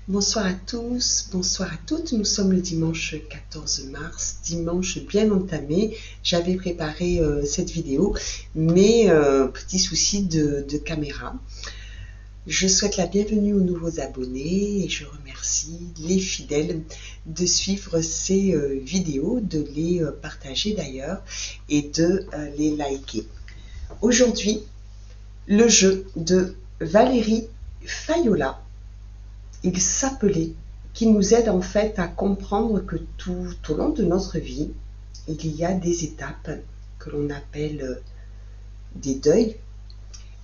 Bonsoir à tous, bonsoir à toutes. Nous sommes le dimanche 14 mars, dimanche bien entamé. J'avais préparé cette vidéo, mais petit souci de caméra. Je souhaite la bienvenue aux nouveaux abonnés et je remercie les fidèles de suivre ces vidéos, de les partager d'ailleurs et de les liker. Aujourd'hui, le jeu de Valérie Fayola. Il s'appelait, qui nous aide en fait à comprendre que tout au long de notre vie, il y a des étapes que l'on appelle des deuils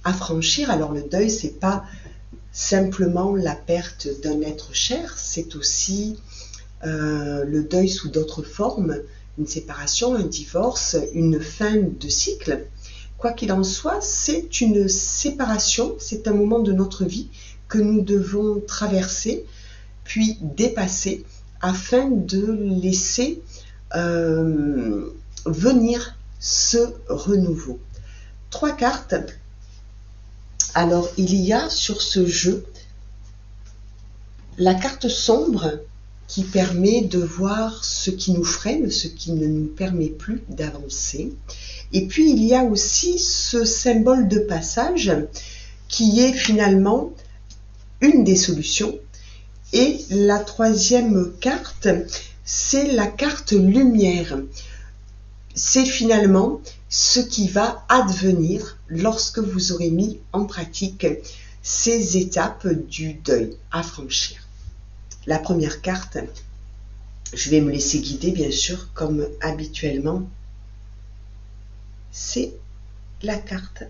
à franchir. Alors le deuil, c'est pas simplement la perte d'un être cher, c'est aussi le deuil sous d'autres formes, une séparation, un divorce, une fin de cycle. Quoi qu'il en soit, c'est une séparation, c'est un moment de notre vie que nous devons traverser, puis dépasser, afin de laisser venir ce renouveau. 3 cartes. Alors, il y a sur ce jeu la carte sombre qui permet de voir ce qui nous freine, ce qui ne nous permet plus d'avancer. Et puis, il y a aussi ce symbole de passage qui est finalement une des solutions. Et la troisième carte, c'est la carte lumière. C'est finalement ce qui va advenir lorsque vous aurez mis en pratique ces étapes du deuil à franchir. La première carte, je vais me laisser guider bien sûr comme habituellement, c'est la carte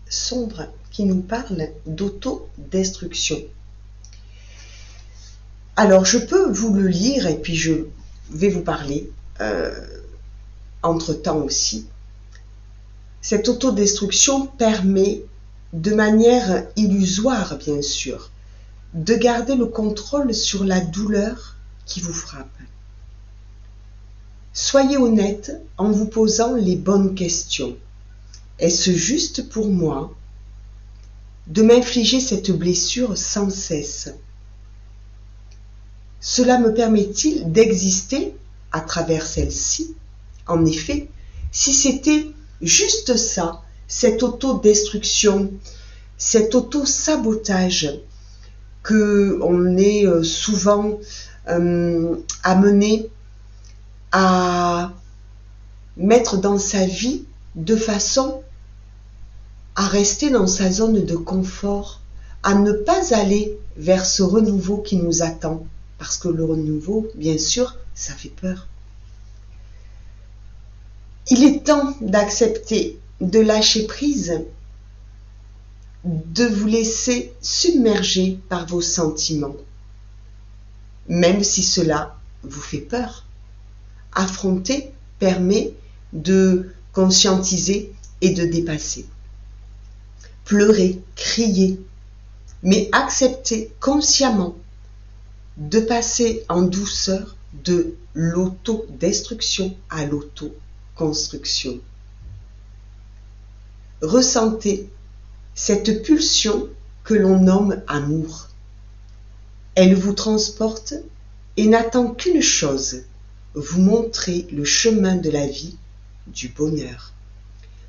sombre qui nous parle d'autodestruction. Alors, je peux vous le lire et puis je vais vous parler entre-temps aussi. Cette autodestruction permet, de manière illusoire bien sûr, de garder le contrôle sur la douleur qui vous frappe. Soyez honnête en vous posant les bonnes questions. Est-ce juste pour moi de m'infliger cette blessure sans cesse? Cela me permet-il d'exister à travers celle-ci? En effet, si c'était juste ça, cette autodestruction, cet auto-sabotage qu'on est souvent amené à mettre dans sa vie de façon à rester dans sa zone de confort, à ne pas aller vers ce renouveau qui nous attend. Parce que le renouveau, bien sûr, ça fait peur. Il est temps d'accepter, de lâcher prise, de vous laisser submerger par vos sentiments, même si cela vous fait peur. Affronter permet de conscientiser et de dépasser. Pleurer, crier, mais accepter consciemment de passer en douceur de l'autodestruction à l'autoconstruction. Ressentez cette pulsion que l'on nomme amour. Elle vous transporte et n'attend qu'une chose, vous montrer le chemin de la vie, du bonheur.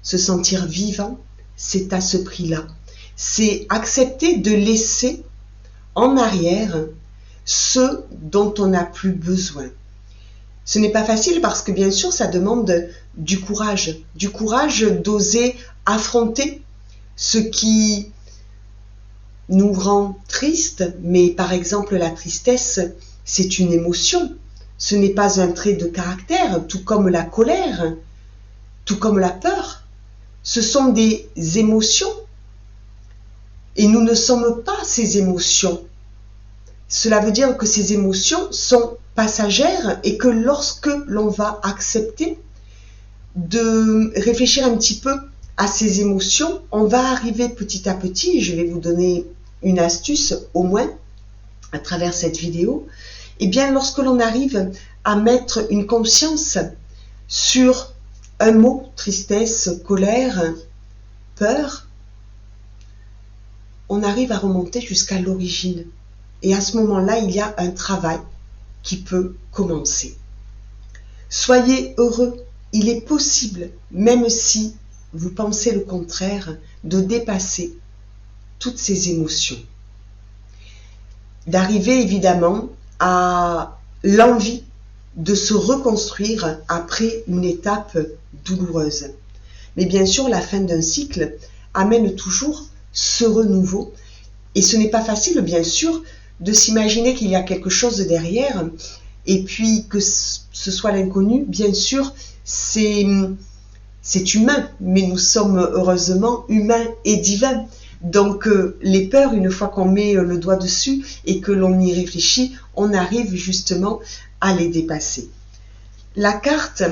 Se sentir vivant, c'est à ce prix-là. C'est accepter de laisser en arrière ce dont on n'a plus besoin. Ce n'est pas facile parce que bien sûr ça demande du courage d'oser affronter ce qui nous rend tristes, mais par exemple la tristesse, c'est une émotion, ce n'est pas un trait de caractère, tout comme la colère, tout comme la peur, ce sont des émotions et nous ne sommes pas ces émotions. Cela veut dire que ces émotions sont passagères et que lorsque l'on va accepter de réfléchir un petit peu à ces émotions, on va arriver petit à petit, je vais vous donner une astuce au moins à travers cette vidéo, et bien lorsque l'on arrive à mettre une conscience sur un mot, tristesse, colère, peur, on arrive à remonter jusqu'à l'origine. Et à ce moment-là, il y a un travail qui peut commencer. Soyez heureux. Il est possible, même si vous pensez le contraire, de dépasser toutes ces émotions. D'arriver évidemment à l'envie de se reconstruire après une étape douloureuse. Mais bien sûr, la fin d'un cycle amène toujours ce renouveau. Et ce n'est pas facile, bien sûr, de s'imaginer qu'il y a quelque chose derrière et puis que ce soit l'inconnu. Bien sûr, c'est humain, mais nous sommes heureusement humains et divins. Donc les peurs, une fois qu'on met le doigt dessus et que l'on y réfléchit, on arrive justement à les dépasser. La carte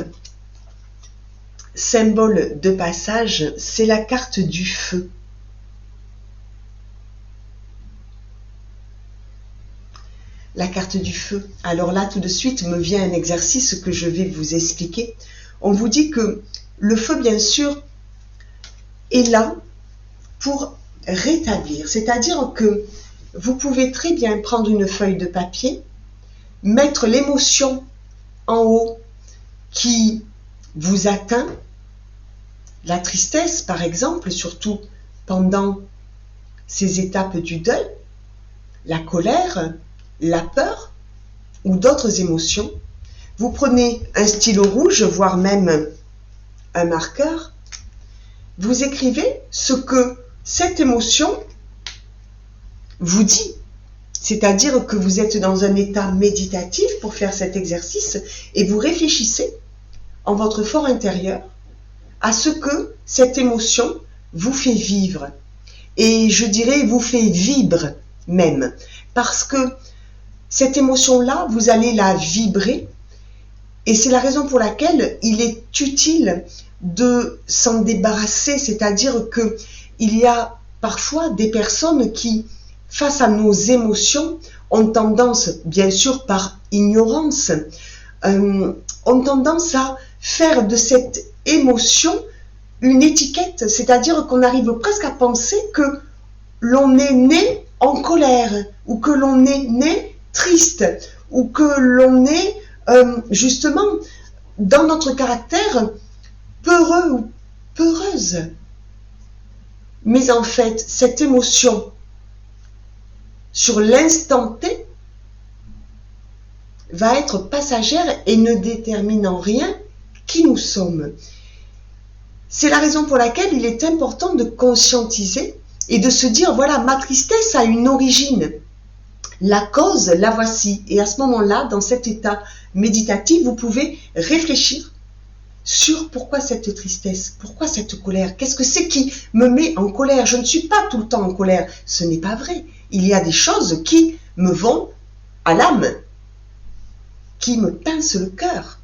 symbole de passage, c'est la carte du feu. La carte du feu. Alors là, tout de suite, me vient un exercice que je vais vous expliquer. On vous dit que le feu, bien sûr, est là pour rétablir. C'est-à-dire que vous pouvez très bien prendre une feuille de papier, mettre l'émotion en haut qui vous atteint, la tristesse par exemple, surtout pendant ces étapes du deuil, la colère, la peur ou d'autres émotions. Vous prenez un stylo rouge, voire même un marqueur, vous écrivez ce que cette émotion vous dit. C'est-à-dire que vous êtes dans un état méditatif pour faire cet exercice et vous réfléchissez en votre fort intérieur à ce que cette émotion vous fait vivre. Et je dirais vous fait vibrer même. Parce que cette émotion-là, vous allez la vibrer. Et c'est la raison pour laquelle il est utile de s'en débarrasser. C'est-à-dire qu'il y a parfois des personnes qui, face à nos émotions, ont tendance, bien sûr par ignorance, ont tendance à faire de cette émotion une étiquette, c'est-à-dire qu'on arrive presque à penser que l'on est né en colère, ou que l'on est né triste, ou que l'on est justement dans notre caractère peureux ou peureuse. Mais en fait, cette émotion, sur l'instant T, va être passagère et ne détermine en rien qui nous sommes. C'est la raison pour laquelle il est important de conscientiser et de se dire, voilà, ma tristesse a une origine. La cause, la voici. Et à ce moment-là, dans cet état méditatif, vous pouvez réfléchir sur pourquoi cette tristesse, pourquoi cette colère, qu'est-ce que c'est qui me met en colère? Je ne suis pas tout le temps en colère, ce n'est pas vrai. Il y a des choses qui me vont à l'âme, qui me pincent le cœur,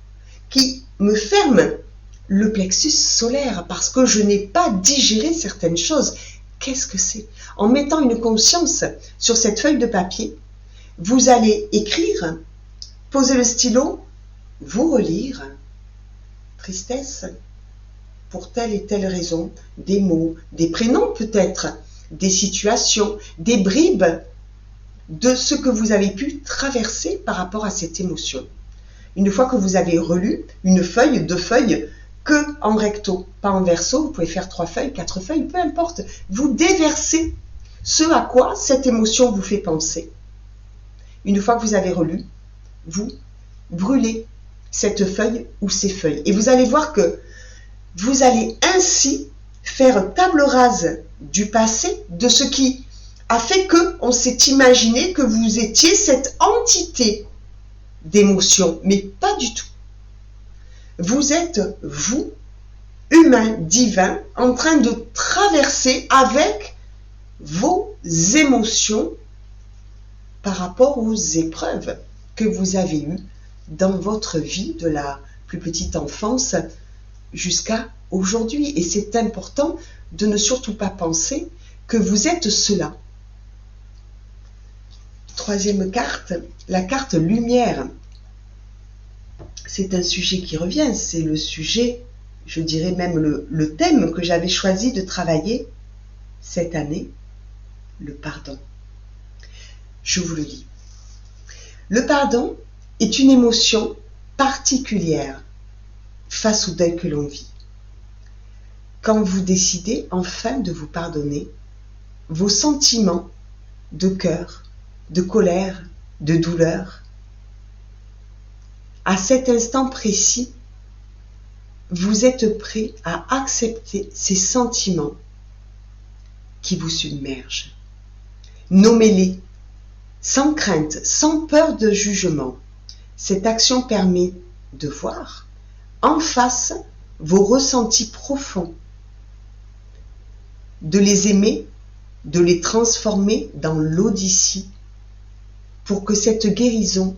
qui me ferment le plexus solaire parce que je n'ai pas digéré certaines choses. Qu'est-ce que c'est? En mettant une conscience sur cette feuille de papier, vous allez écrire, poser le stylo, vous relire. Tristesse, pour telle et telle raison, des mots, des prénoms peut-être, des situations, des bribes de ce que vous avez pu traverser par rapport à cette émotion. Une fois que vous avez relu une feuille, 2 feuilles, que en recto, pas en verso, vous pouvez faire 3 feuilles, 4 feuilles, peu importe. Vous déversez ce à quoi cette émotion vous fait penser. Une fois que vous avez relu, vous brûlez cette feuille ou ces feuilles. Et vous allez voir que vous allez ainsi faire table rase du passé, de ce qui a fait qu'on s'est imaginé que vous étiez cette entité d'émotion, mais pas du tout. Vous êtes, vous, humain, divin, en train de traverser avec vos émotions par rapport aux épreuves que vous avez eues dans votre vie de la plus petite enfance jusqu'à aujourd'hui. Et c'est important de ne surtout pas penser que vous êtes cela. Troisième carte, la carte lumière. C'est un sujet qui revient, c'est le sujet, je dirais même le thème que j'avais choisi de travailler cette année, le pardon. Je vous le lis. Le pardon est une émotion particulière face au deuil que l'on vit. Quand vous décidez enfin de vous pardonner, vos sentiments de cœur, de colère, de douleur, à cet instant précis, vous êtes prêt à accepter ces sentiments qui vous submergent. Nommez-les, sans crainte, sans peur de jugement. Cette action permet de voir en face vos ressentis profonds, de les aimer, de les transformer dans l'odyssée pour que cette guérison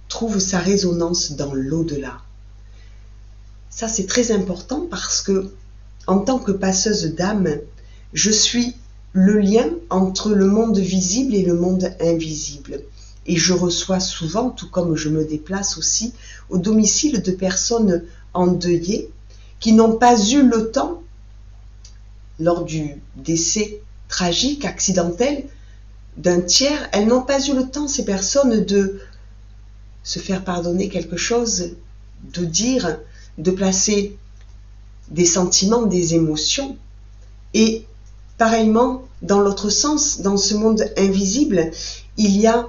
trouve sa résonance dans l'au-delà. Ça, c'est très important parce que, en tant que passeuse d'âme, je suis le lien entre le monde visible et le monde invisible. Et je reçois souvent, tout comme je me déplace aussi, au domicile de personnes endeuillées qui n'ont pas eu le temps, lors du décès tragique, accidentel, d'un tiers, elles n'ont pas eu le temps, ces personnes, de se faire pardonner quelque chose, de dire, de placer des sentiments, des émotions. Et pareillement, dans l'autre sens, dans ce monde invisible, il y a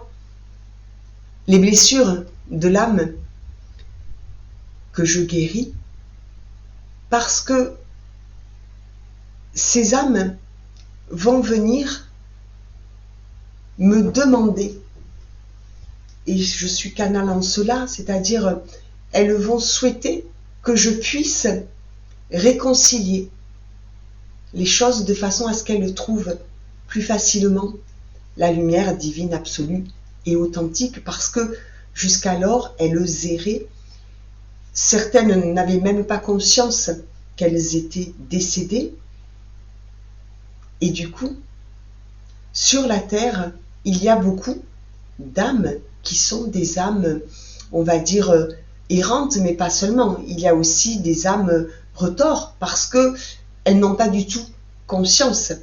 les blessures de l'âme que je guéris parce que ces âmes vont venir me demander, et je suis canal en cela, c'est-à-dire elles vont souhaiter que je puisse réconcilier les choses de façon à ce qu'elles trouvent plus facilement la lumière divine absolue et authentique, parce que jusqu'alors elles erraient. Certaines n'avaient même pas conscience qu'elles étaient décédées. Et du coup, sur la terre, il y a beaucoup d'âmes qui sont des âmes, on va dire, errantes, mais pas seulement. Il y a aussi des âmes retors, parce qu'elles n'ont pas du tout conscience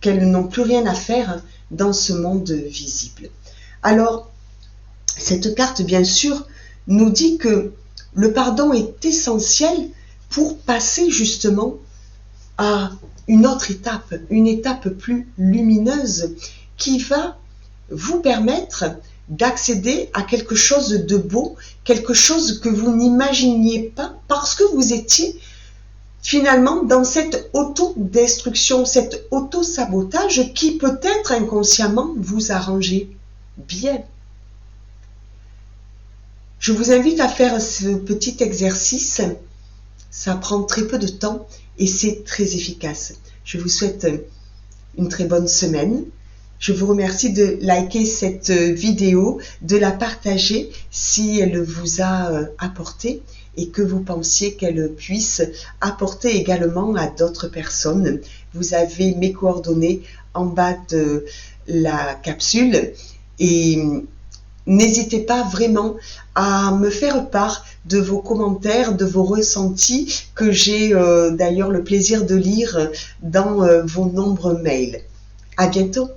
qu'elles n'ont plus rien à faire dans ce monde visible. Alors, cette carte, bien sûr, nous dit que le pardon est essentiel pour passer justement à une autre étape, une étape plus lumineuse qui va vous permettre d'accéder à quelque chose de beau, quelque chose que vous n'imaginiez pas parce que vous étiez finalement dans cette autodestruction, cet auto-sabotage qui peut-être inconsciemment vous arrangeait bien. Je vous invite à faire ce petit exercice. Ça prend très peu de temps et c'est très efficace. Je vous souhaite une très bonne semaine. Je vous remercie de liker cette vidéo, de la partager si elle vous a apporté et que vous pensiez qu'elle puisse apporter également à d'autres personnes. Vous avez mes coordonnées en bas de la capsule et n'hésitez pas vraiment à me faire part de vos commentaires, de vos ressentis que j'ai d'ailleurs le plaisir de lire dans vos nombreux mails. À bientôt.